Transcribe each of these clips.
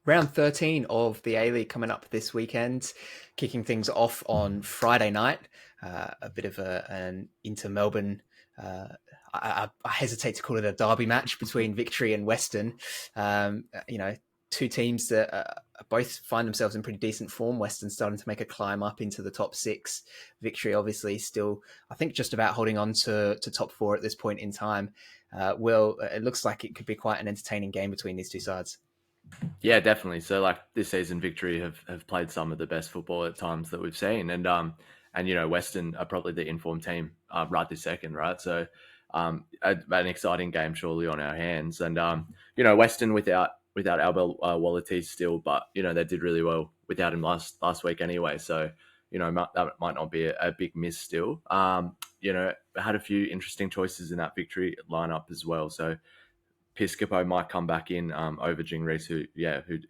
Round 13 of the A-League coming up this weekend, kicking things off on Friday night. A bit of an Inter-Melbourne, uh, I hesitate to call it a derby match between Victory and Western. You know, two teams that both find themselves in pretty decent form. Western starting to make a climb up into the top six. Victory obviously still, I think, just about holding on to top four at this point in time. Will, it looks like it could be quite an entertaining game between these two sides. Yeah, definitely. So like this season, Victory have played some of the best football at times that we've seen, and Western are probably the informed team right this second, right? So an exciting game surely on our hands, and Western without Albert Wallace still, but they did really well without him last week anyway. So that might not be a big miss still. Had a few interesting choices in that Victory lineup as well. So Piscopo might come back in over Jing Reese, who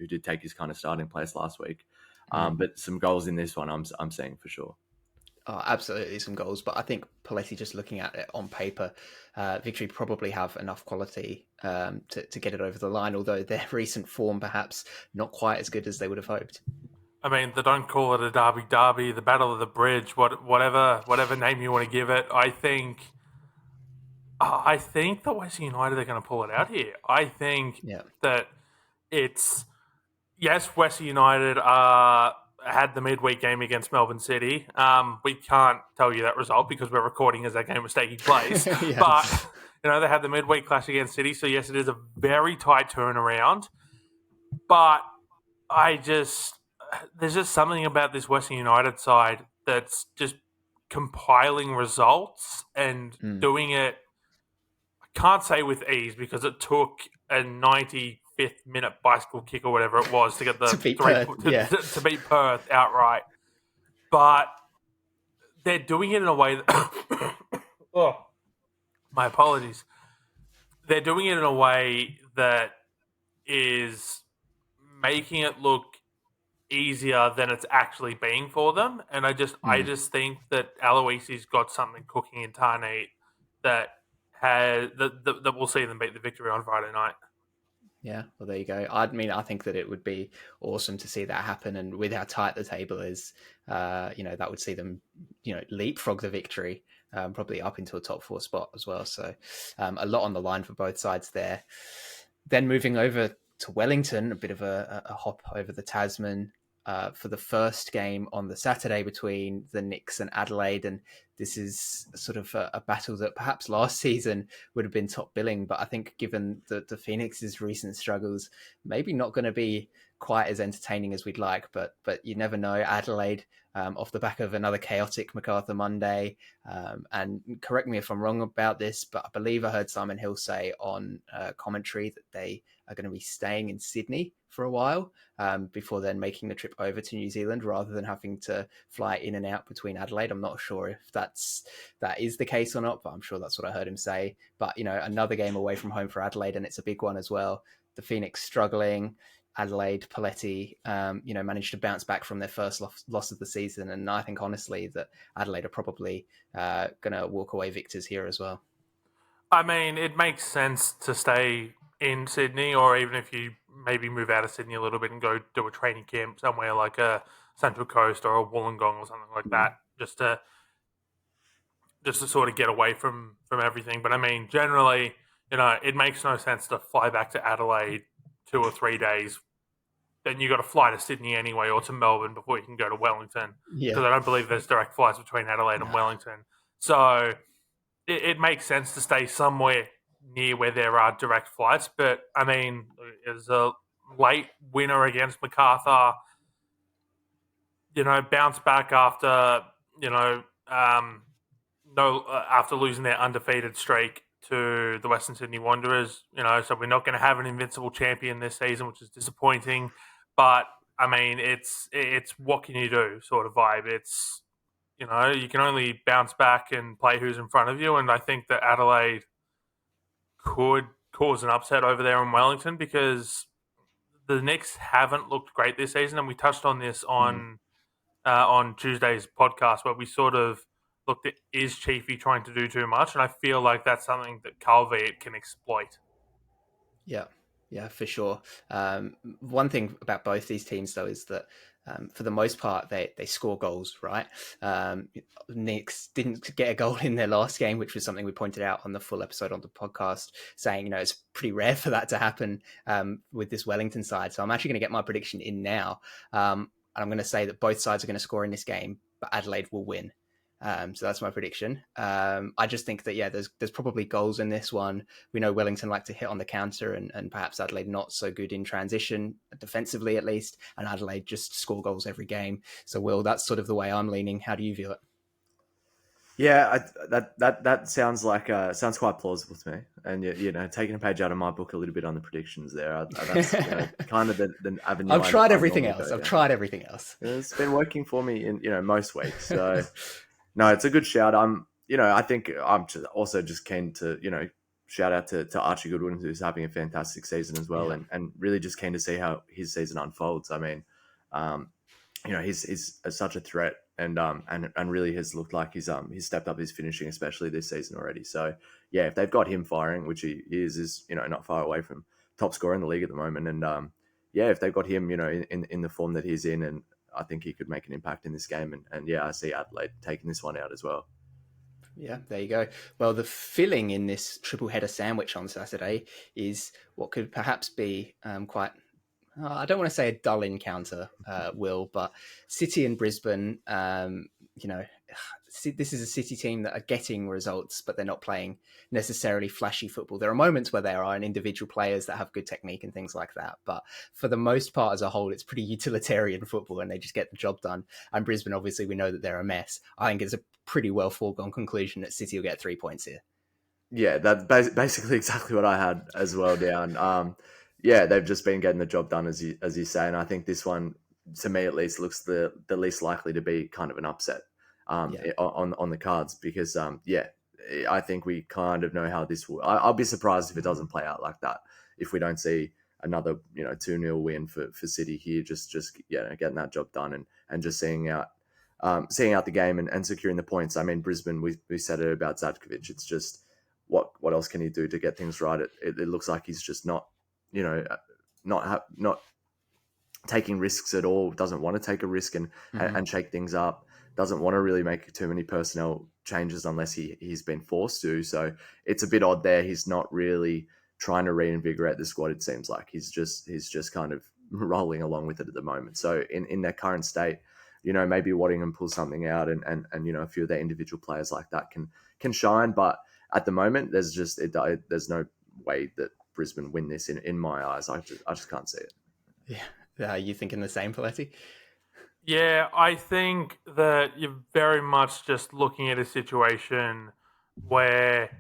did take his kind of starting place last week. But some goals in this one, I'm seeing for sure. Oh, absolutely some goals, but I think Paletti, just looking at it on paper, Victory probably have enough quality to get it over the line, although their recent form perhaps not quite as good as they would have hoped. I mean, they don't call it a derby, the Battle of the Bridge, whatever name you want to give it. I think that Western United are going to pull it out here. I think that it's yes, Western United had the midweek game against Melbourne City. We can't tell you that result because we're recording as that game was taking place. Yeah. But they had the midweek clash against City, so yes, it is a very tight turnaround. But there's just something about this Western United side that's just compiling results and doing it. I can't say with ease because it took a 95th minute bicycle kick or whatever it was to get the to beat Perth, to beat Perth outright. But they're doing it in a way that oh, my apologies. They're doing it in a way that is making it look easier than it's actually being for them. And I just think that Aloisi's got something cooking in Tarneit that that we'll see them beat the Victory on Friday night. Yeah, well, there you go. I mean, I think that it would be awesome to see that happen, and with how tight the table is, that would see them, leapfrog the Victory, probably up into a top four spot as well. So, a lot on the line for both sides there. Then moving over to Wellington, a bit of a hop over the Tasman for the first game on the Saturday between the Knicks and Adelaide. And this is sort of a battle that perhaps last season would have been top billing, but I think given the Phoenix's recent struggles, maybe not going to be quite as entertaining as we'd like, but you never know. Adelaide, off the back of another chaotic MacArthur Monday, and correct me if I'm wrong about this, but I believe I heard Simon Hill say on commentary that they are going to be staying in Sydney for a while before then making the trip over to New Zealand rather than having to fly in and out between Adelaide. I'm not sure if that is the case or not, but I'm sure that's what I heard him say. But, another game away from home for Adelaide, and it's a big one as well. The Phoenix struggling. Adelaide, Paletti, managed to bounce back from their first loss of the season. And I think, honestly, that Adelaide are probably going to walk away victors here as well. I mean, it makes sense to stay in Sydney, or even if you maybe move out of Sydney a little bit and go do a training camp somewhere like a Central Coast or a Wollongong or something like that, just to sort of get away from everything. But I mean, generally, it makes no sense to fly back to Adelaide 2 or 3 days. Then you got to fly to Sydney anyway, or to Melbourne before you can go to Wellington. Because I don't believe there's direct flights between Adelaide and Wellington. So it makes sense to stay somewhere near where there are direct flights. But I mean, as a late winner against MacArthur, bounce back after after losing their undefeated streak to the Western Sydney Wanderers, so we're not going to have an invincible champion this season, which is disappointing. But I mean, it's what can you do sort of vibe. It's you can only bounce back and play who's in front of you, and I think that Adelaide could cause an upset over there in Wellington because the Knicks haven't looked great this season, and we touched on this on Tuesday's podcast where we sort of looked at, is Chiefy trying to do too much? And I feel like that's something that Calvi can exploit. Yeah. Yeah, for sure. One thing about both these teams, though, is that for the most part, they score goals, right? Knicks didn't get a goal in their last game, which was something we pointed out on the full episode on the podcast, saying, it's pretty rare for that to happen with this Wellington side. So I'm actually going to get my prediction in now. And I'm going to say that both sides are going to score in this game, but Adelaide will win. So that's my prediction. I just think that, there's probably goals in this one. We know Wellington like to hit on the counter and perhaps Adelaide not so good in transition, defensively at least, and Adelaide just score goals every game. So, Will, that's sort of the way I'm leaning. How do you view it? Yeah, that sounds like sounds quite plausible to me, and taking a page out of my book a little bit on the predictions there. That's kind of the avenue. I've tried everything else. I've tried everything else. It's been working for me in most weeks. So no, it's a good shout. I think I'm also just keen to shout out to Archie Goodwin, who's having a fantastic season as well, and really just keen to see how his season unfolds. I mean, he's such a threat. And really has looked like he's stepped up his finishing, especially this season already. So yeah, if they've got him firing, which he is not far away from top scorer in the league at the moment, and if they've got him in the form that he's in, and I think he could make an impact in this game, and I see Adelaide taking this one out as well. Yeah, there you go. Well, the filling in this triple header sandwich on Saturday is what could perhaps be quite. I don't want to say a dull encounter, Will, but City and Brisbane, this is a City team that are getting results, but they're not playing necessarily flashy football. There are moments where there are individual players that have good technique and things like that. But for the most part, as a whole, it's pretty utilitarian football and they just get the job done. And Brisbane, obviously, we know that they're a mess. I think it's a pretty well foregone conclusion that City will get 3 points here. Yeah, that's basically exactly what I had as well down. They've just been getting the job done, as you say, and I think this one, to me at least, looks the least likely to be kind of an upset on the cards because I think we kind of know how this will. I'll be surprised if it doesn't play out like that. If we don't see another 2-0 win for City here, just getting that job done and just seeing out the game and securing the points. I mean, Brisbane, we said it about Zadkovic. It's just what else can he do to get things right? It looks like he's just not taking risks at all, doesn't want to take a risk and shake things up, doesn't want to really make too many personnel changes unless he's been forced to. So it's a bit odd there. He's not really trying to reinvigorate the squad, it seems like. He's just kind of rolling along with it at the moment. So in their current state, maybe Waddingham pulls something out and a few of their individual players like that can shine. But at the moment, there's no way that Brisbane win this in my eyes. I just can't see it. Yeah. You thinking the same, Paletti? Yeah, I think that you're very much just looking at a situation where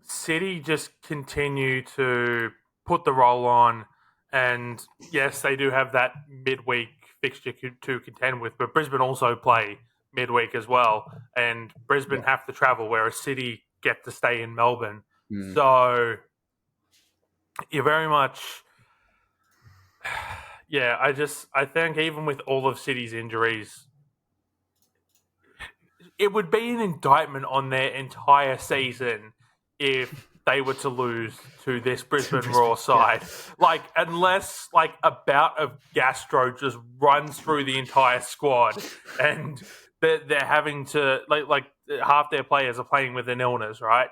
City just continue to put the roll on, and yes, they do have that midweek fixture to contend with, but Brisbane also play midweek as well, and Brisbane have to travel, whereas City get to stay in Melbourne. So you're very much... Yeah, I think even with all of City's injuries, it would be an indictment on their entire season if they were to lose to this Brisbane Raw side. Yeah. Unless a bout of gastro just runs through the entire squad and they're having to, half their players are playing with an illness, right?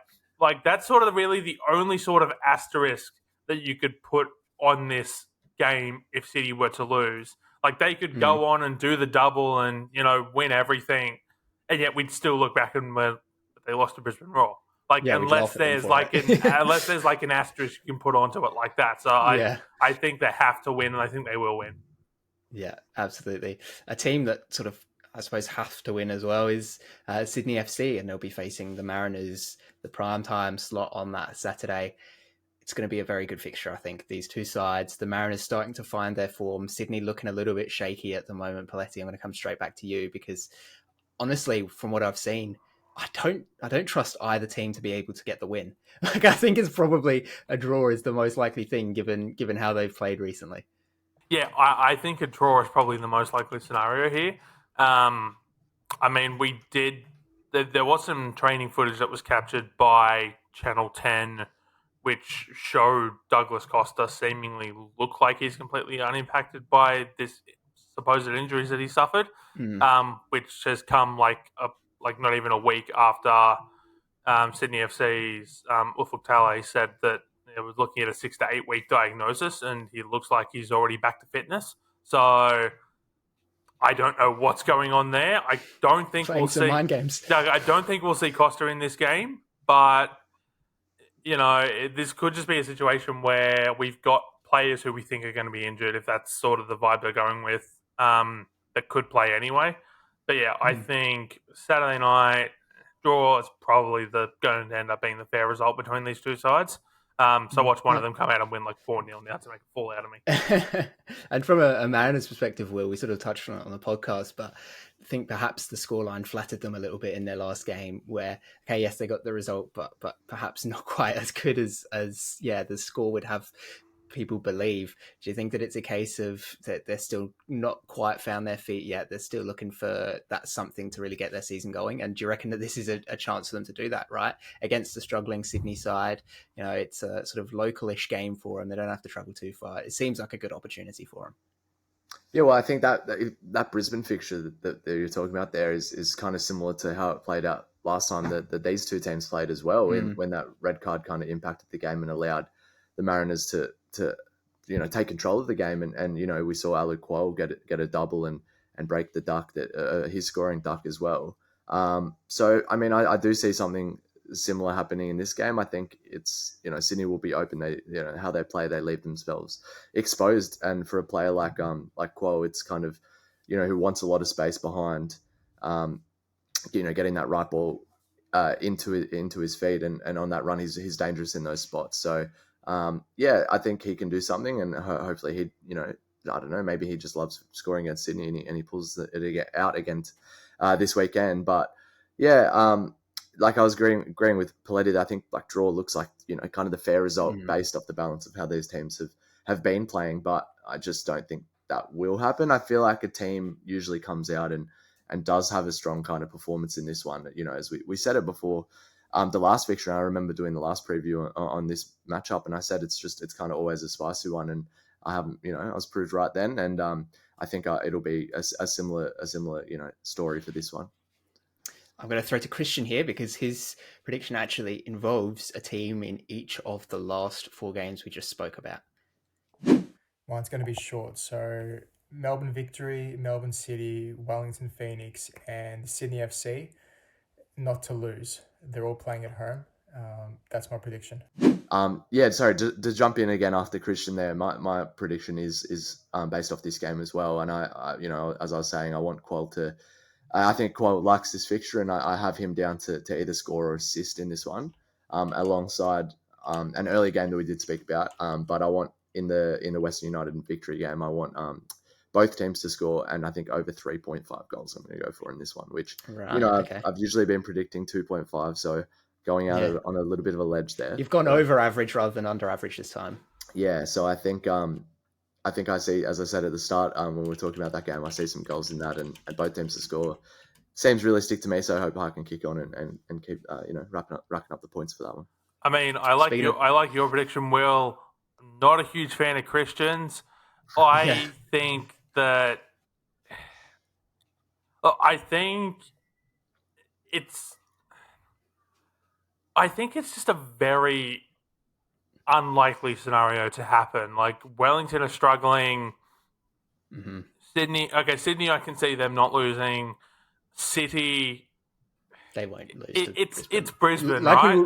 That's sort of really the only sort of asterisk that you could put on this game if City were to lose. They could go on and do the double and win everything, and yet we'd still look back and they lost to Brisbane Raw. Unless there's an asterisk you can put onto it like that. So I think they have to win, and I think they will win. Yeah, absolutely. A team that sort of, I suppose, have to win as well is Sydney FC, and they'll be facing the Mariners, the prime time slot on that Saturday. It's going to be a very good fixture, I think. These two sides, the Mariners starting to find their form. Sydney looking a little bit shaky at the moment. Paletti, I'm going to come straight back to you because, honestly, from what I've seen, I don't trust either team to be able to get the win. I think it's probably a draw is the most likely thing given how they've played recently. Yeah, I think a draw is probably the most likely scenario here. I mean, there was some training footage that was captured by Channel 10 which showed Douglas Costa seemingly look like he's completely unimpacted by this supposed injuries that he suffered, which has come like not even a week after Sydney FC's Ufuk Talay said that it was looking at a 6 to 8 week diagnosis, and he looks like he's already back to fitness. So I don't know what's going on there. I don't think we'll see mind games. I don't think we'll see Costa in this game, but this could just be a situation where we've got players who we think are going to be injured, if that's sort of the vibe they're going with, that could play anyway. But yeah, I think Saturday night draw is probably going to end up being the fair result between these two sides. So watch one of them come out and win like 4-0 now to make a fool out of me. And from a Mariners perspective, Will, we sort of touched on it on the podcast, but I think perhaps the scoreline flattered them a little bit in their last game where, okay, yes, they got the result, but perhaps not quite as good as the score would have people believe. Do you think that it's a case of that they're still not quite found their feet yet? They're still looking for that something to really get their season going. And do you reckon that this is a chance for them to do that, right? Against the struggling Sydney side, it's a sort of localish game for them. They don't have to travel too far. It seems like a good opportunity for them. Yeah, well, I think that Brisbane fixture that you're talking about there is kind of similar to how it played out last time that these two teams played as well, when that red card kind of impacted the game and allowed the Mariners to take control of the game, and we saw Alu Kual get a double and break the duck, that his scoring duck as well. So I mean, I do see something similar happening in this game. I think it's Sydney will be open. They how they play, they leave themselves exposed, and for a player like Kual, it's kind of who wants a lot of space behind, getting that right ball into his feet, and on that run he's dangerous in those spots. So. I think he can do something, and hopefully he, I don't know, maybe he just loves scoring against Sydney and he pulls it out again this weekend. But like I was agreeing with Paletti, I think like draw looks like kind of the fair result based off the balance of how these teams have been playing. But I just don't think that will happen. I feel like a team usually comes out and does have a strong kind of performance in this one. As we said it before. The last fixture, I remember doing the last preview on this matchup, and I said it's kind of always a spicy one, and I haven't, I was proved right then, and I think it'll be a similar story for this one. I'm going to throw to Christian here because his prediction actually involves a team in each of the last 4 games we just spoke about. Mine's going to be short, so Melbourne Victory, Melbourne City, Wellington Phoenix, and Sydney FC not to lose. They're all playing at home. That's my prediction. Sorry, to jump in again after Christian there, my prediction is based off this game as well. And I as I was saying, I want Kual to, I think Kual likes this fixture, and I have him down to either score or assist in this one, alongside an early game that we did speak about. But I want in the Western United Victory game, I want both teams to score, and I think over 3.5 goals I'm going to go for in this one, which, I've usually been predicting 2.5, so going out on a little bit of a ledge there. You've gone over average rather than under average this time. Yeah, so I think I see, as I said at the start, when we were talking about that game, I see some goals in that, and both teams to score. Seems realistic to me, so I hope I can kick on and keep racking up the points for that one. I mean, I like your prediction, Will. Not a huge fan of Christian's. I think that it's just a very unlikely scenario to happen. Like, Wellington are struggling. Mm-hmm. Sydney, I can see them not losing. City, they won't lose. It's Brisbane, right?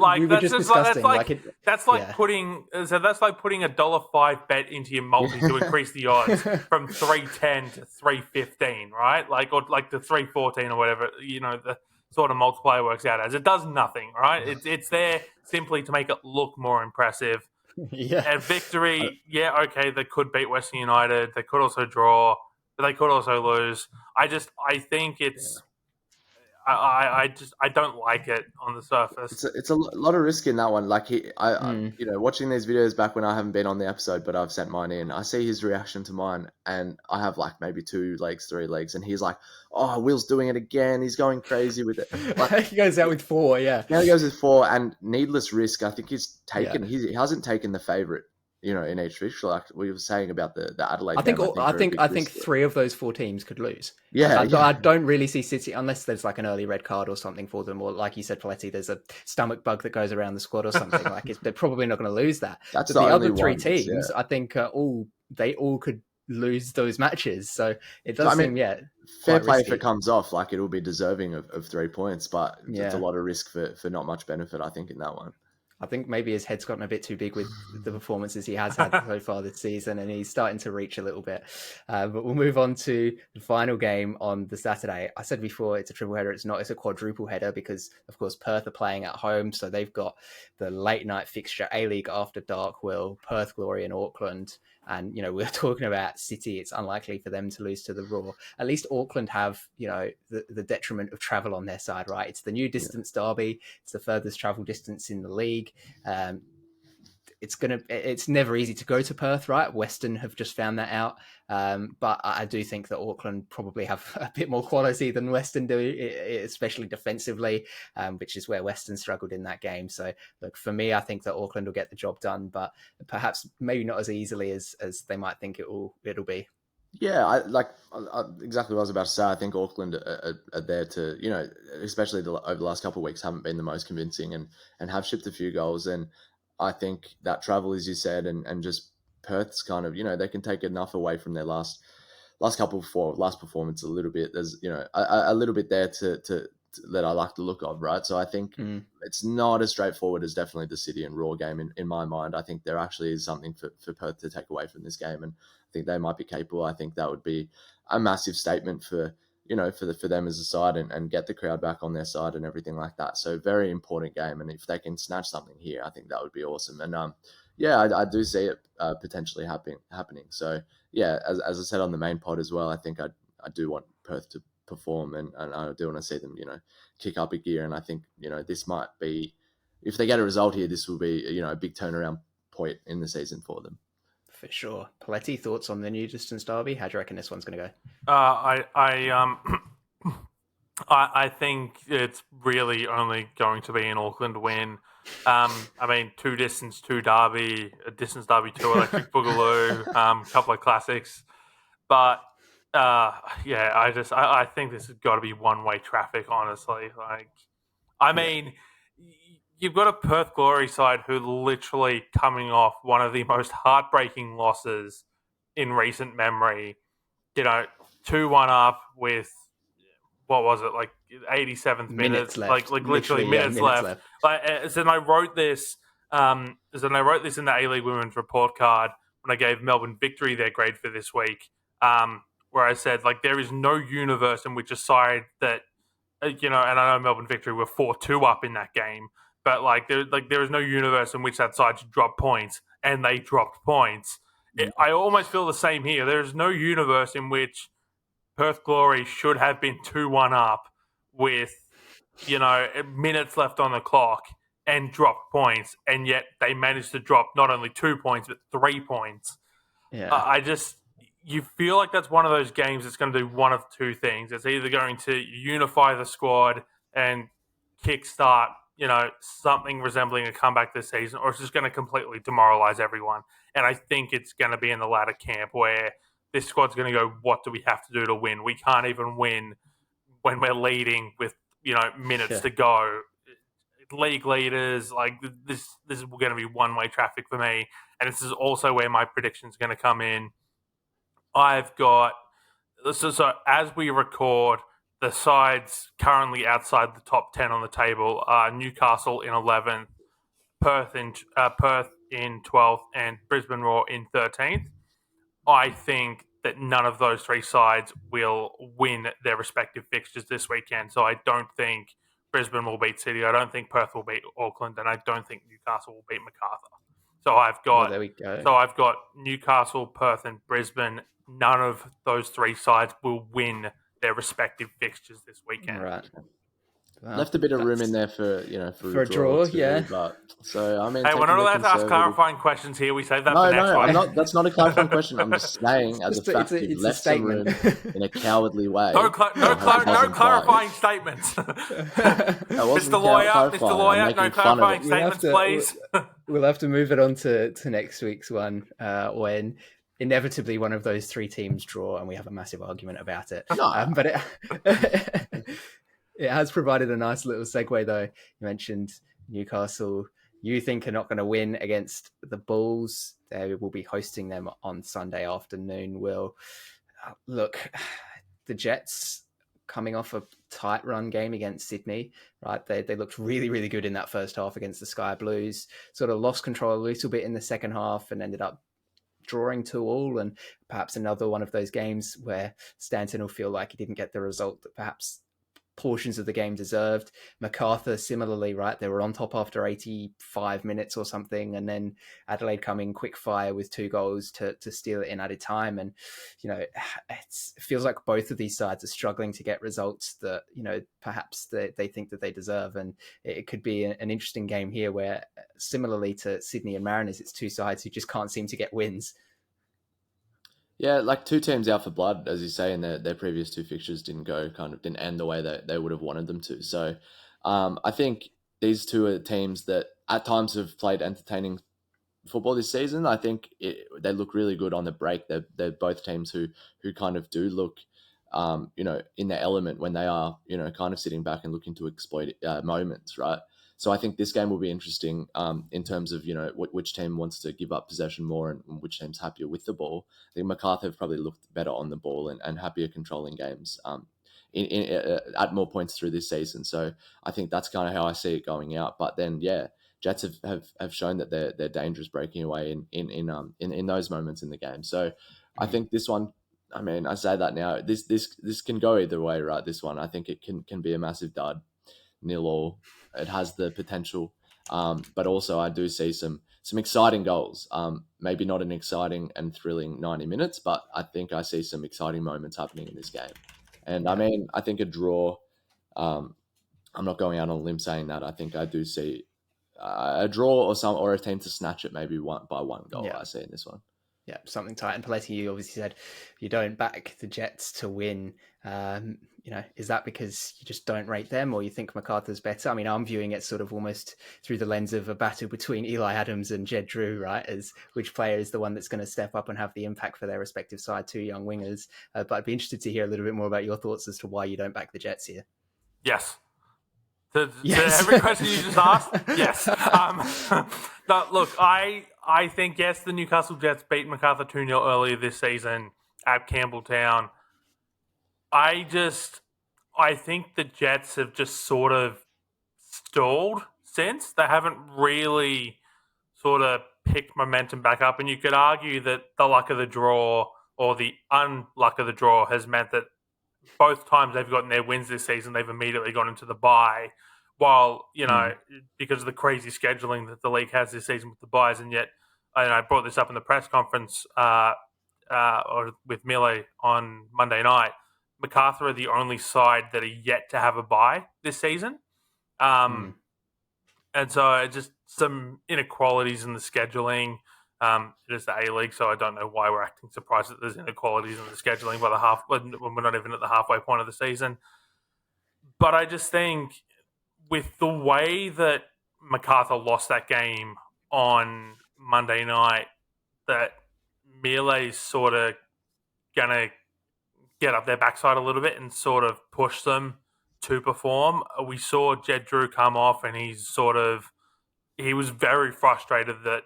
That's like putting $1.05 bet into your multi to increase the odds from 310 to 315, right? Or to 314 or whatever. The sort of multiplier works out as. It does nothing, right? It's there simply to make it look more impressive. Yeah. And Victory, they could beat Western United. They could also draw, but they could also lose. I think it's. I don't like it on the surface. It's a lot of risk in that one. Like watching these videos back when I haven't been on the episode, but I've sent mine in. I see his reaction to mine, and I have like maybe 2 legs, 3 legs, and he's like, "Oh, Will's doing it again. He's going crazy with it." Like, he goes out with 4, yeah. Now he goes with 4, and needless risk. I think he's taken. Yeah. He hasn't taken the favourite. In each fixture, like we were saying about the Adelaide. I think 3 of those 4 teams could lose. Yeah, I don't really see City unless there's like an early red card or something for them, or like you said, Paletti, there's a stomach bug that goes around the squad or something. They're probably not going to lose that. That's but the other 3 ones, teams, I think, they all could lose those matches. So it does seem, fair play risky. if it comes off. Like it'll be deserving of 3 points, but it's a lot of risk for not much benefit. I think in that one. I think maybe his head's gotten a bit too big with the performances he has had so far this season, and he's starting to reach a little bit. But we'll move on to the final game on the Saturday. I said before, it's a triple header. It's not. It's a quadruple header because, of course, Perth are playing at home. So they've got the late night fixture, A-League After Dark, Perth Glory in Auckland. And, we're talking about City. It's unlikely for them to lose to the Raw. At least Auckland have, the detriment of travel on their side, right? It's the new distance derby. It's the furthest travel distance in the league. It's never easy to go to Perth, right? Western have just found that out. But I do think that Auckland probably have a bit more quality than Western do, especially defensively, which is where Western struggled in that game. So look, for me, I think that Auckland will get the job done, but perhaps maybe not as easily as they might think it'll be. Yeah, exactly what I was about to say. I think Auckland are there to, especially over the last couple of weeks, haven't been the most convincing and have shipped a few goals. And I think that travel, as you said, and just Perth's kind of, they can take enough away from their last performance a little bit. There's, a little bit there to that I like the look of, right? So I think it's not as straightforward as definitely the City and Raw game in my mind. I think there actually is something for Perth to take away from this game, and I think they might be capable. I think that would be a massive statement for them as a side and get the crowd back on their side and everything like that. So very important game, and if they can snatch something here, I think that would be awesome. And I do see it potentially happening. So yeah, as I said on the main pod as well, I think I do want Perth to perform, and I do want to see them, kick up a gear. And I think, this might be, if they get a result here, this will be, a big turnaround point in the season for them. For sure. Paletti, thoughts on the new distance derby? How do you reckon this one's going to go? I think it's really only going to be an Auckland win. Two distance, 2 derby, a distance derby, 2 electric boogaloo, couple of classics. But I think this has got to be one-way traffic, honestly. You've got a Perth Glory side who literally coming off one of the most heartbreaking losses in recent memory. 2-1 up with, what was it, like 87th minutes left. Like literally minutes left. So I wrote this in the A-League Women's report card when I gave Melbourne Victory their grade for this week, where I said, there is no universe in which a side that, and I know Melbourne Victory were 4-2 up in that game, but there is no universe in which that side should drop points, and they dropped points. I almost feel the same here. There is no universe in which Perth Glory should have been 2-1 up with, minutes left on the clock and dropped points, and yet they managed to drop not only 2 points, but 3 points. Yeah. You feel like that's one of those games that's going to do one of 2 things. It's either going to unify the squad and kickstart, something resembling a comeback this season, or it's just going to completely demoralize everyone. And I think it's going to be in the latter camp where this squad's going to go, what do we have to do to win? We can't even win when we're leading with, minutes to go. League leaders, this is going to be one-way traffic for me. And this is also where my prediction's going to come in. I've got, so as we record, the sides currently outside the top 10 on the table are Newcastle in 11th, Perth in 12th, and Brisbane Raw in 13th. I think that none of those 3 sides will win their respective fixtures this weekend. So I don't think Brisbane will beat City. I don't think Perth will beat Auckland, and I don't think Newcastle will beat MacArthur. So I've got, there we go. So I've got Newcastle, Perth, and Brisbane. None of those 3 sides will win their respective fixtures this weekend. Right. Left a bit of room in there for for a draw too, yeah. But so I mean, hey, we're not taking the allowed to ask conservative- clarifying questions here. We save that No, for next I'm one. not. That's not a clarifying question. I'm just saying, as a It's fact, a you've left some room statement. in a cowardly way. No Hasn't clarifying died. statements. I wasn't Mr. Lawyer, clarifying. Mr. Lawyer, I'm no making fun of clarifying it. statements, please. We'll have to move it on to next week's one when inevitably one of those three teams draw and we have a massive argument about it. No. But it has provided a nice little segue, though. You mentioned Newcastle, you think are not going to win against the Bulls. They will be hosting them on Sunday afternoon. Will look, the Jets coming off a tight run game against Sydney, right? They looked really, really good in that first half against the Sky Blues. Sort of lost control a little bit in the second half and ended up drawing 2-2, and perhaps another one of those games where Stanton will feel like he didn't get the result that perhaps portions of the game deserved. MacArthur similarly, right? They were on top after 85 minutes or something, and then Adelaide coming quick fire with 2 goals to steal it in added time. And it feels like both of these sides are struggling to get results that perhaps they think that they deserve, and it could be an interesting game here where, similarly to Sydney and Mariners, it's two sides who just can't seem to get wins. Yeah, like two teams out for blood, as you say, and their previous 2 fixtures didn't end the way that they would have wanted them to. So I think these two are teams that at times have played entertaining football this season. I think they look really good on the break. They're both teams who kind of do look, in their element when they are, kind of sitting back and looking to exploit moments, right? So I think this game will be interesting in terms of, which team wants to give up possession more and which team's happier with the ball. I think MacArthur have probably looked better on the ball and happier controlling games at more points through this season. So I think that's kind of how I see it going out. But then, yeah, Jets have shown that they're dangerous breaking away in those moments in the game. So I think this one, I mean, I say that now, this can go either way, right? This one, I think it can be a massive dud, 0-0. It has the potential, but also I do see some exciting goals. Maybe not an exciting and thrilling 90 minutes, but I think I see some exciting moments happening in this game. And I mean, I think a draw. I'm not going out on a limb saying that. I think I do see a draw or a team to snatch it maybe by one goal. Yeah. I see in this one. Yeah, something tight. And Paletti, you obviously said you don't back the Jets to win. Is that because you just don't rate them, or you think MacArthur's better? I mean, I'm viewing it sort of almost through the lens of a battle between Eli Adams and Jed Drew, right? As which player is the one that's going to step up and have the impact for their respective side, 2 young wingers. But I'd be interested to hear a little bit more about your thoughts as to why you don't back the Jets here. Yes. To Yes. every question you just asked, yes. No, look, I think, yes, the Newcastle Jets beat MacArthur 2-0 earlier this season at Campbelltown. I think the Jets have just sort of stalled since. They haven't really sort of picked momentum back up. And you could argue that the luck of the draw or the unluck of the draw has meant that both times they've gotten their wins this season, they've immediately gone into the bye. While, because of the crazy scheduling that the league has this season with the byes, and yet, I brought this up in the press conference or with Mille on Monday night, MacArthur are the only side that are yet to have a bye this season. And so just some inequalities in the scheduling. It is the A-League, so I don't know why we're acting surprised that there's inequalities in the scheduling by when we're not even at the halfway point of the season. But I just think with the way that MacArthur lost that game on Monday night, that Miele's sort of going to get up their backside a little bit and sort of push them to perform. We saw Jed Drew come off and he was very frustrated that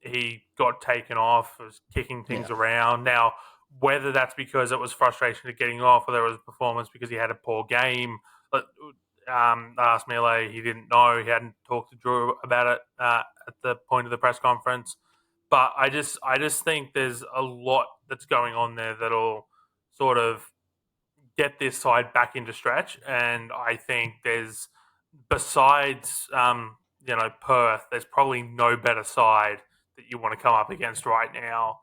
he got taken off, was kicking things around. Now, whether that's because it was frustration of getting off or there was performance because he had a poor game, I asked Mille, he didn't know. He hadn't talked to Drew about it at the point of the press conference. But I just think there's a lot that's going on there that'll sort of get this side back into stretch. And I think there's, besides Perth, there's probably no better side that you want to come up against right now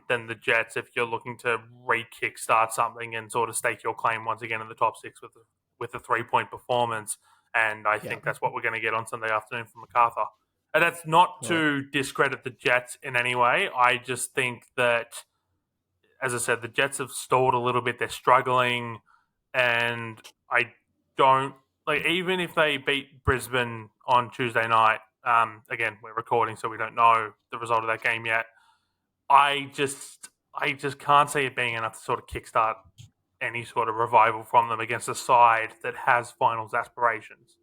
than the Jets if you're looking to re-kickstart something and sort of stake your claim once again in the top 6 with with a 3-point performance. And I think that's what we're going to get on Sunday afternoon from MacArthur. And that's not to discredit the Jets in any way. I just think that, as I said, the Jets have stalled a little bit. They're struggling. And I don't, like, even if they beat Brisbane on Tuesday night, again, we're recording, so we don't know the result of that game yet. I just can't see it being enough to sort of kickstart any sort of revival from them against a side that has finals aspirations.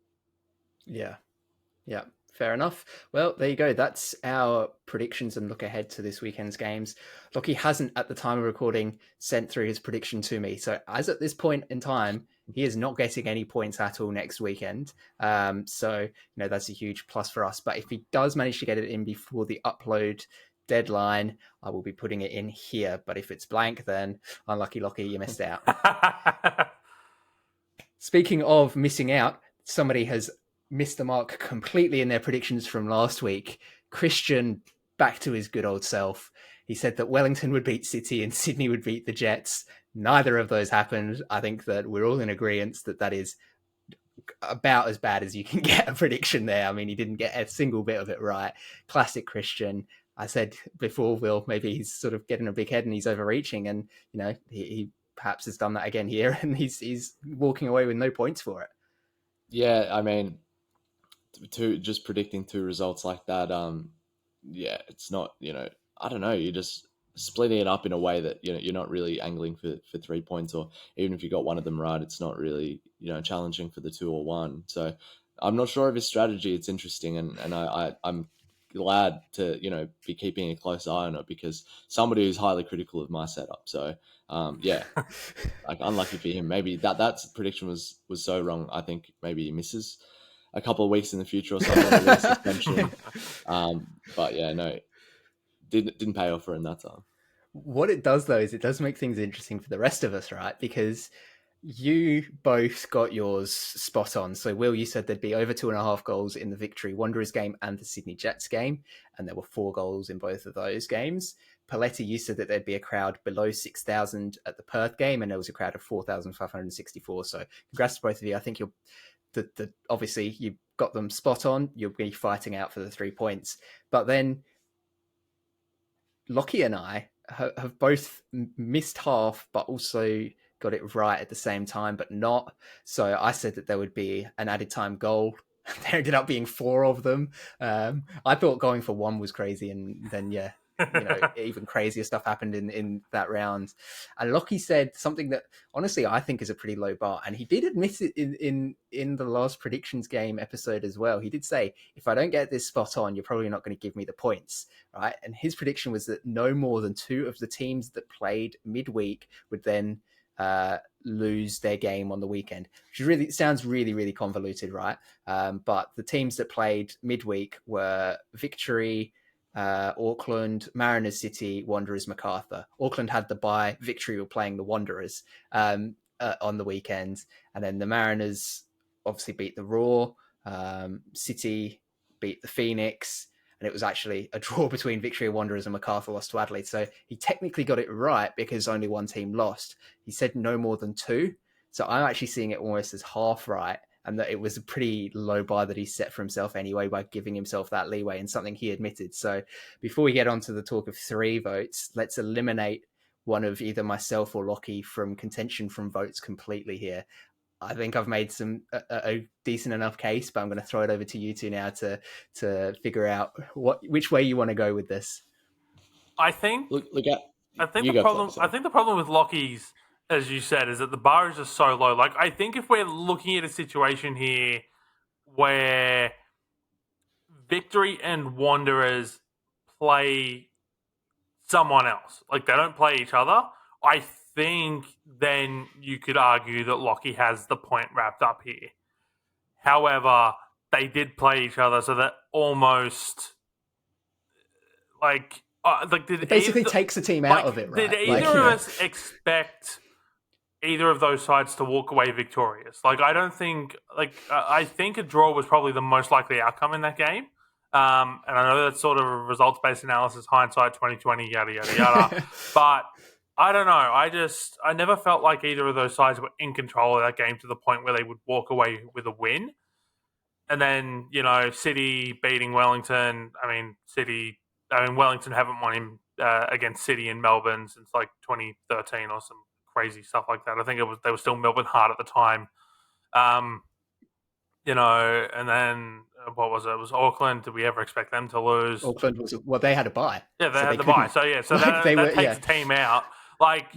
Yeah. Fair enough. Well, there you go. That's our predictions and look ahead to this weekend's games. Lockie hasn't, at the time of recording, sent through his prediction to me. So as at this point in time, he is not getting any points at all next weekend. So, that's a huge plus for us. But if he does manage to get it in before the upload deadline, I will be putting it in here. But if it's blank, then unlucky Lockie, you missed out. Speaking of missing out, somebody has missed the mark completely in their predictions from last week. Christian, back to his good old self. He said that Wellington would beat City and Sydney would beat the Jets. Neither of those happened. I think that we're all in agreement that is about as bad as you can get a prediction there. I mean, he didn't get a single bit of it right. Classic Christian. I said before, Will, maybe he's sort of getting a big head and he's overreaching, and he perhaps has done that again here, and he's walking away with no points for it. Yeah, I mean, just predicting two results like that, it's not, I don't know, you're just splitting it up in a way that, you're not really angling for 3 points, or even if you got one of them right, it's not really, challenging for the 2 or 1. So I'm not sure of his strategy. It's interesting, and I'm glad to, be keeping a close eye on it, because somebody who's highly critical of my setup. So like, unlucky for him. Maybe that prediction was so wrong. I think maybe he misses a couple of weeks in the future or something. Suspension. But yeah, no, didn't pay off for him that time. What it does, though, is it does make things interesting for the rest of us, right? Because you both got yours spot on. So, Will, you said there'd be over 2.5 goals in the Victory Wanderers game and the Sydney Jets game, and there were 4 goals in both of those games. Paletti, you said that there'd be a crowd below 6,000 at the Perth game, and there was a crowd of 4,564. So, congrats to both of you. I think you're obviously you got them spot on. You'll be fighting out for the 3 points. But then Lockie and I have both missed half, but also got it right at the same time, but not. So I said that there would be an added time goal. There ended up being 4 of them. I thought going for 1 was crazy, and then even crazier stuff happened in that round. And Lockie said something that honestly I think is a pretty low bar, and he did admit it in the last predictions game episode as well. He did say, if I don't get this spot on, you're probably not going to give me the points, right? And his prediction was that no more than 2 of the teams that played midweek would then lose their game on the weekend, which really sounds really, really convoluted, right? But the teams that played midweek were Victory, Auckland, Mariners, City, Wanderers, MacArthur. Auckland had the bye. Victory were playing the Wanderers on the weekend, and then the Mariners obviously beat the Raw. City beat the Phoenix, and it was actually a draw between Victory, Wanderers, and MacArthur lost to Adelaide. So he technically got it right because only 1 team lost. He said no more than 2. So I'm actually seeing it almost as half right, and that it was a pretty low bar that he set for himself anyway by giving himself that leeway, and something he admitted. So before we get on to the talk of 3 votes, let's eliminate one of either myself or Lockie from contention from votes completely here. I think I've made a decent enough case, but I'm going to throw it over to you two now to figure out which way you want to go with this. I think I think the problem with Lockie's, as you said, is that the bar is just so low. Like, I think if we're looking at a situation here where Victory and Wanderers play someone else, like they don't play each other, I think then you could argue that Lockie has the point wrapped up here. However, they did play each other, so that almost it basically takes a team out of it, right? Did either of us expect either of those sides to walk away victorious? Like, I don't think, I think a draw was probably the most likely outcome in that game. And I know that's sort of a results-based analysis, hindsight 2020, yada, yada, yada. But I don't know. I never felt like either of those sides were in control of that game to the point where they would walk away with a win. And then, City beating Wellington. Wellington haven't won him against City in Melbourne since like 2013 or some crazy stuff like that. I think they were still Melbourne hard at the time. And then what was it? It was Auckland. Did we ever expect them to lose? Auckland they had a bye. Yeah, they had the bye. So that takes a team out.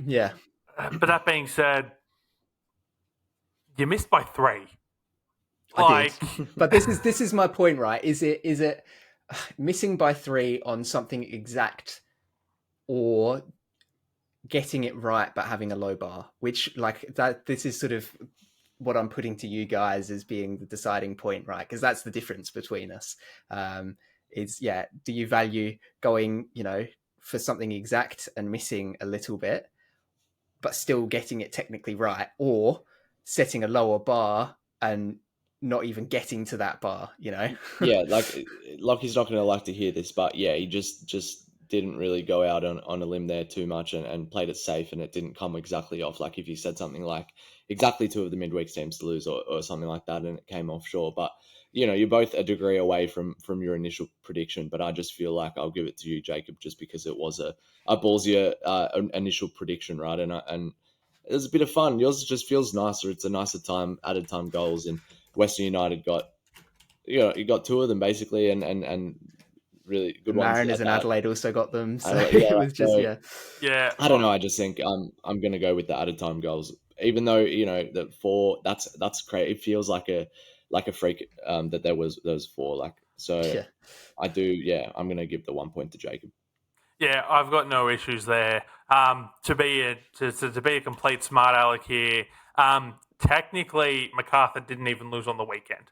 Yeah. But that being said, you missed by 3. I did. But this is my point, right? Is it missing by 3 on something exact, or getting it right but having a low bar? Which this is sort of what I'm putting to you guys as being the deciding point, right? Because that's the difference between us. Do you value going, for something exact and missing a little bit, but still getting it technically right, or setting a lower bar and not even getting to that bar, Yeah, Lockie's not going to like to hear this, but yeah, he just didn't really go out on a limb there too much and played it safe, and it didn't come exactly off. Like if you said something like exactly 2 of the midweek teams to lose or something like that, and it came off short. But you're both a degree away from your initial prediction, but I just feel like I'll give it to you, Jacob, just because it was a ballsier initial prediction, right? And it was a bit of fun. Yours just feels nicer. It's a nicer added time goals, and Western United got you got 2 of them basically, and really good ones. Mariners and Adelaide also got them. So it was just yeah. I don't know. I just think I'm going to go with the added time goals, even though that 4 that's great. It feels like a freak that there was 4 I do. Yeah, I'm going to give the 1 point to Jacob. Yeah, I've got no issues there. To be a complete smart aleck here, technically MacArthur didn't even lose on the weekend.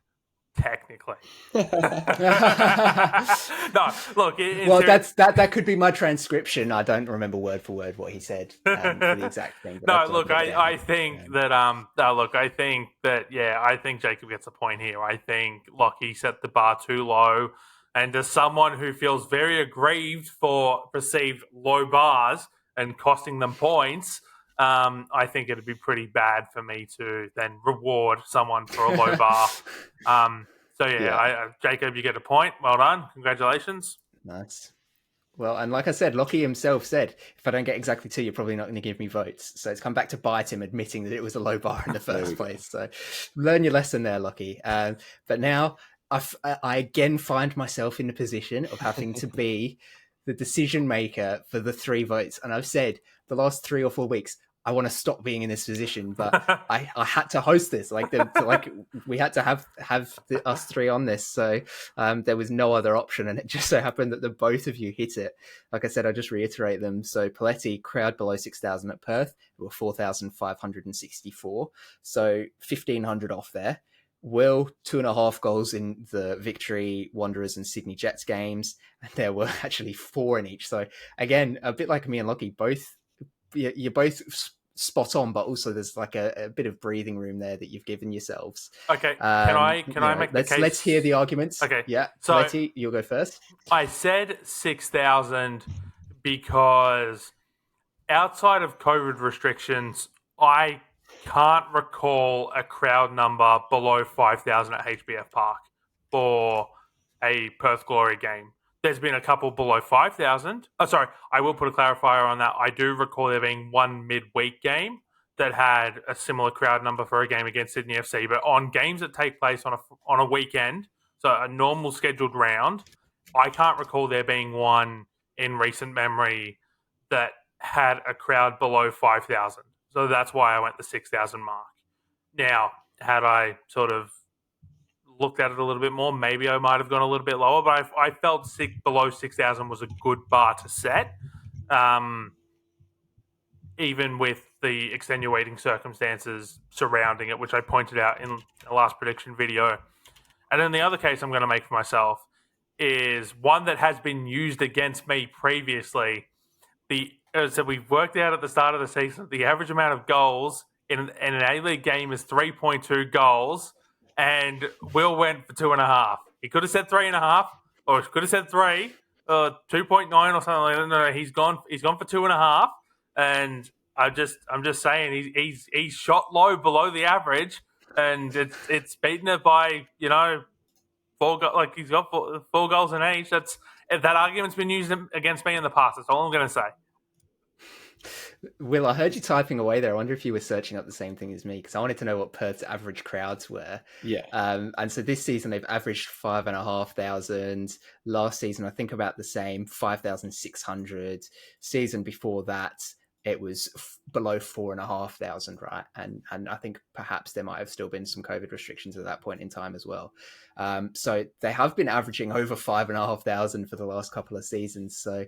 Technically. No, look. That could be my transcription. I don't remember word for word what he said for the exact thing. No, look, I think Jacob gets a point here. I think Lockie set the bar too low. And as someone who feels very aggrieved for perceived low bars and costing them points, I think it'd be pretty bad for me to then reward someone for a low bar. Jacob, you get a point. Well done. Congratulations. Nice. Well, and like I said, Lockie himself said, if I don't get exactly 2, you're probably not going to give me votes. So it's come back to bite him admitting that it was a low bar in the first place. So learn your lesson there, Lockie. But now I again find myself in the position of having to be the decision maker for the 3 votes. And I've said the last 3 or 4 weeks, I want to stop being in this position, but I had to host this. We had to have us 3 on this, so there was no other option, and it just so happened that the both of you hit it. Like I said, I'll just reiterate them. So Paletti, crowd below 6,000 at Perth, were 4,564, so 1,500 off there. Will, 2.5 goals in the Victory, Wanderers and Sydney Jets games, and there were actually 4 in each. So again, a bit like me and Lockie, you're both spot on, but also there's like a bit of breathing room there that you've given yourselves. Okay, can I make the case? Let's hear the arguments. Okay, yeah. So Letty, you'll go first. I said 6,000 because outside of COVID restrictions, I can't recall a crowd number below 5,000 at HBF Park for a Perth Glory game. There's been a couple below 5,000. Oh, sorry, I will put a clarifier on that. I do recall there being one midweek game that had a similar crowd number for a game against Sydney FC. But on games that take place on a weekend, so a normal scheduled round, I can't recall there being one in recent memory that had a crowd below 5,000. So that's why I went the 6,000 mark. Now, had I sort of looked at it a little bit more, maybe I might have gone a little bit lower, but I felt below 6,000 was a good bar to set, even with the extenuating circumstances surrounding it, which I pointed out in the last prediction video. And then the other case I'm going to make for myself is one that has been used against me previously. So we've worked out at the start of the season, the average amount of goals in an A-League game is 3.2 goals, and Will went for 2.5. He could have said 3.5, or he could have said 3, 2.9 or something like that. No, he's gone for 2.5. and I'm just saying he's shot low below the average, and it's beaten it by like he's got four goals in each. That argument's been used against me in the past. That's all I'm going to say. Will, I heard you typing away there. I wonder if you were searching up the same thing as me, because I wanted to know what Perth's average crowds were. Yeah. And so this season they've averaged 5,500. Last season, I think about the same, 5,600. Season before that, it was below 4,500, right? And I think perhaps there might have still been some COVID restrictions at that point in time as well. So they have been averaging over 5,500 for the last couple of seasons. So,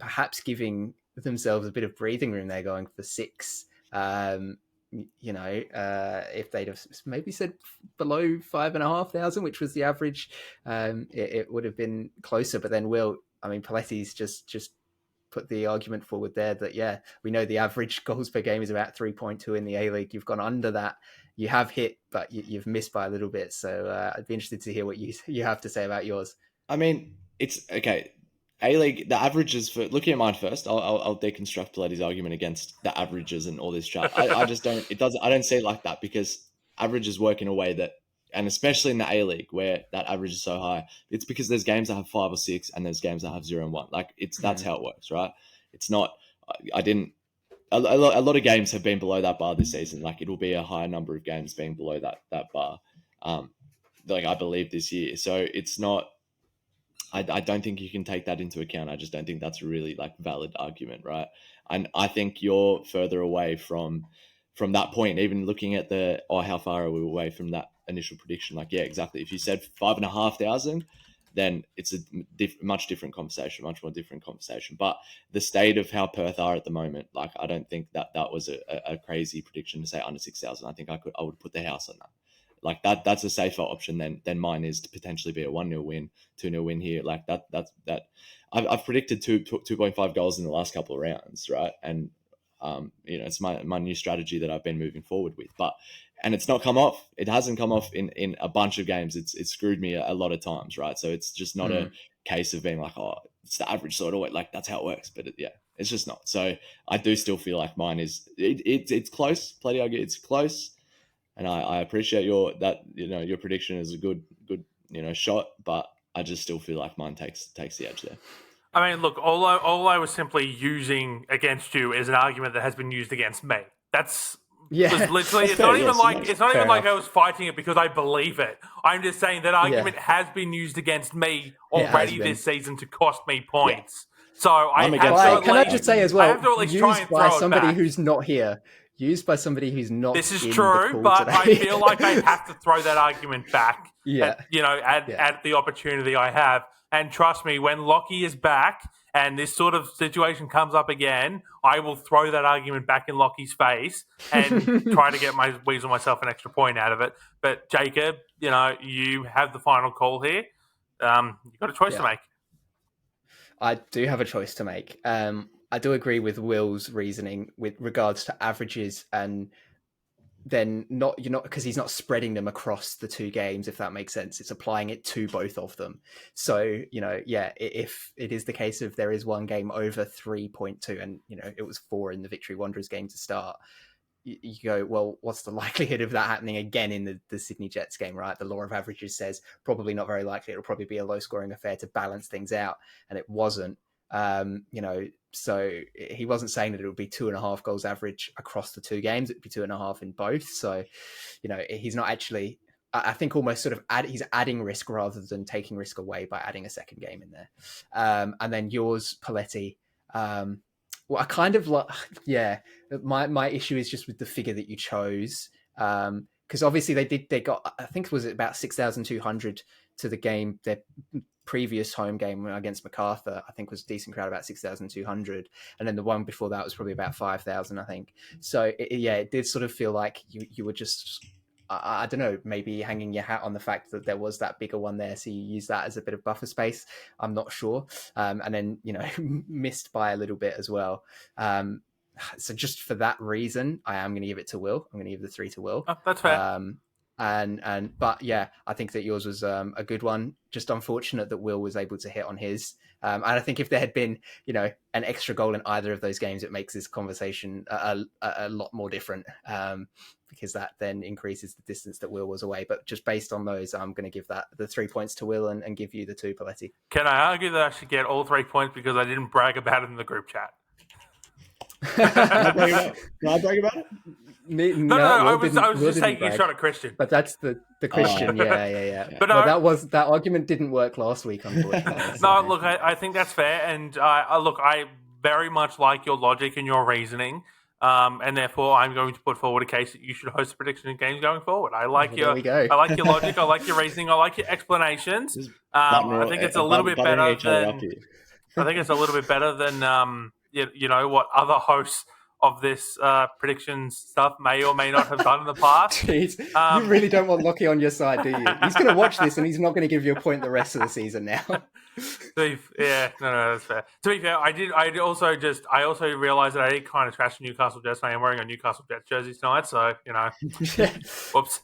perhaps giving themselves a bit of breathing room there, going for 6. If they'd have maybe said below 5,500, which was the average, it would have been closer. But then Paletti's just put the argument forward there that, we know the average goals per game is about 3.2 in the A-League. You've gone under that. You have hit, but you've missed by a little bit. So I'd be interested to hear what you have to say about yours. I mean, it's okay. A-League, the averages for looking at mine first, I'll deconstruct Paletti's argument against the averages and all this chart. I just don't. I don't see it like that, because averages work in a way that, and especially in the A-League where that average is so high, it's because there's games that have 5 or 6 and there's games that have 0 and 1. Like that's how it works, right? It's not. A lot of games have been below that bar this season. Like it will be a higher number of games being below that bar. Like I believe this year, so it's not. I don't think you can take that into account. I just don't think that's a really valid argument, right? And I think you're further away from that point. Even looking at how far are we away from that initial prediction? Exactly. If you said 5,500, then it's a much different conversation, much more different conversation. But the state of how Perth are at the moment, I don't think that was a crazy prediction to say under 6,000. I think I would put the house on that. That's a safer option than mine is to potentially be a 1-0 win, 2-0 win here. I've predicted 2.5 goals in the last couple of rounds, right? And it's my new strategy that I've been moving forward with. And it's not come off. It hasn't come off in a bunch of games. It's screwed me a lot of times, right? So it's just not a case of being it's the average sort of way. That's how it works. But it's just not. So I do still feel like mine is it's close. Plenty argue it's close. And I appreciate your prediction is a good shot, but I just still feel like mine takes the edge there. I mean, look, all I was simply using against you is an argument that has been used against me. That's literally. It's not even like I was fighting it because I believe it. I'm just saying that argument has been used agained me already this season to cost me points. Yeah. So I just say as well, I have to at least try and throw somebody it back. Who's not here. Used by somebody who's not. This is true, but today. I feel like I have to throw that argument back. At the opportunity I have, and trust me, when Lockie is back and this sort of situation comes up again, I will throw that argument back in Lockie's face and try to weasel myself an extra point out of it. But Jacob, you have the final call here. You've got a choice to make. I do have a choice to make. I do agree with Will's reasoning with regards to averages, and then because he's not spreading them across the 2 games, if that makes sense. It's applying it to both of them. So, if it is the case of there is one game over 3.2 and, it was 4 in the Victory Wanderers game to start, you go, well, what's the likelihood of that happening again in the Sydney Jets game, right? The law of averages says probably not very likely. It'll probably be a low scoring affair to balance things out. And it wasn't. So he wasn't saying that it would be 2.5 goals average across the 2 games. It'd be 2.5 in both. So, he's not actually, I think almost sort of he's adding risk rather than taking risk away by adding a second game in there. And then yours, Paletti. I kind of my issue is just with the figure that you chose. Because obviously they got, I think it was about 6,200 to the game. Their previous home game against MacArthur, I think, was a decent crowd, about 6,200. And then the one before that was probably about 5,000, I think. So it did sort of feel like you were just, I don't know, maybe hanging your hat on the fact that there was that bigger one there. So you use that as a bit of buffer space. I'm not sure. And then, missed by a little bit as well. So just for that reason, I am going to give it to Will. I'm going to give the 3 to Will. Oh, that's fair. But yeah, I think that yours was a good one. Just unfortunate that Will was able to hit on his. And I think if there had been, an extra goal in either of those games, it makes this conversation a lot more different, because that then increases the distance that Will was away. But just based on those, I'm going to give that the 3 points to Will and give you the 2, Paletti. Can I argue that I should get all 3 points because I didn't brag about it in the group chat? Can I brag about it? No. I was just taking a shot at Christian. But that's the Christian, yeah. But that argument didn't work last week, unfortunately. No, look, I think that's fair, and I very much like your logic and your reasoning, and therefore I'm going to put forward a case that you should host prediction games going forward. I like your logic, I like your reasoning, I like your explanations. I think it's a little bit better than. I think it's a little bit better than what other hosts of this predictions stuff may or may not have done in the past. Jeez, you really don't want Lockie on your side, do you? He's going to watch this and he's not going to give you a point the rest of the season now. Yeah, no, that's fair. To be fair, I also realised that I did kind of trash the Newcastle Jets. I am wearing a Newcastle Jets jersey tonight, so whoops.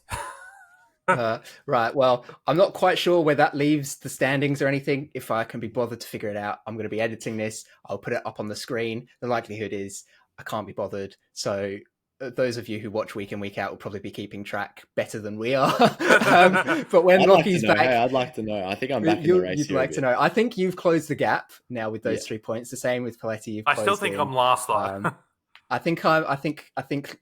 Right, well, I'm not quite sure where that leaves the standings or anything. If I can be bothered to figure it out, I'm going to be editing this. I'll put it up on the screen. The likelihood is I can't be bothered. So those of you who watch week in, week out will probably be keeping track better than we are. But when Lockie's back... Hey, I'd like to know. I think I'm back in the race. You'd like to know. I think you've closed the gap now with those 3 points. The same with Paletti. I still think I'm last, though. I think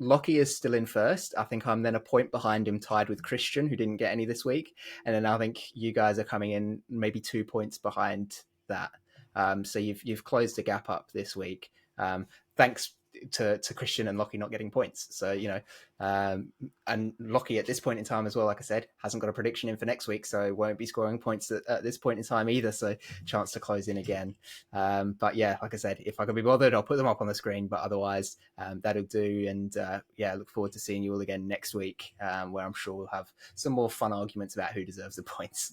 Lockie is still in first. I think I'm then a point behind him, tied with Christian, who didn't get any this week. And then I think you guys are coming in maybe 2 points behind that. So you've closed the gap up this week. Thanks to Christian and Lockie not getting points. So, and Lockie at this point in time as well, like I said, hasn't got a prediction in for next week, so won't be scoring points at this point in time either. So chance to close in again. But yeah, like I said, if I can be bothered, I'll put them up on the screen, but otherwise that'll do. And look forward to seeing you all again next week, where I'm sure we'll have some more fun arguments about who deserves the points.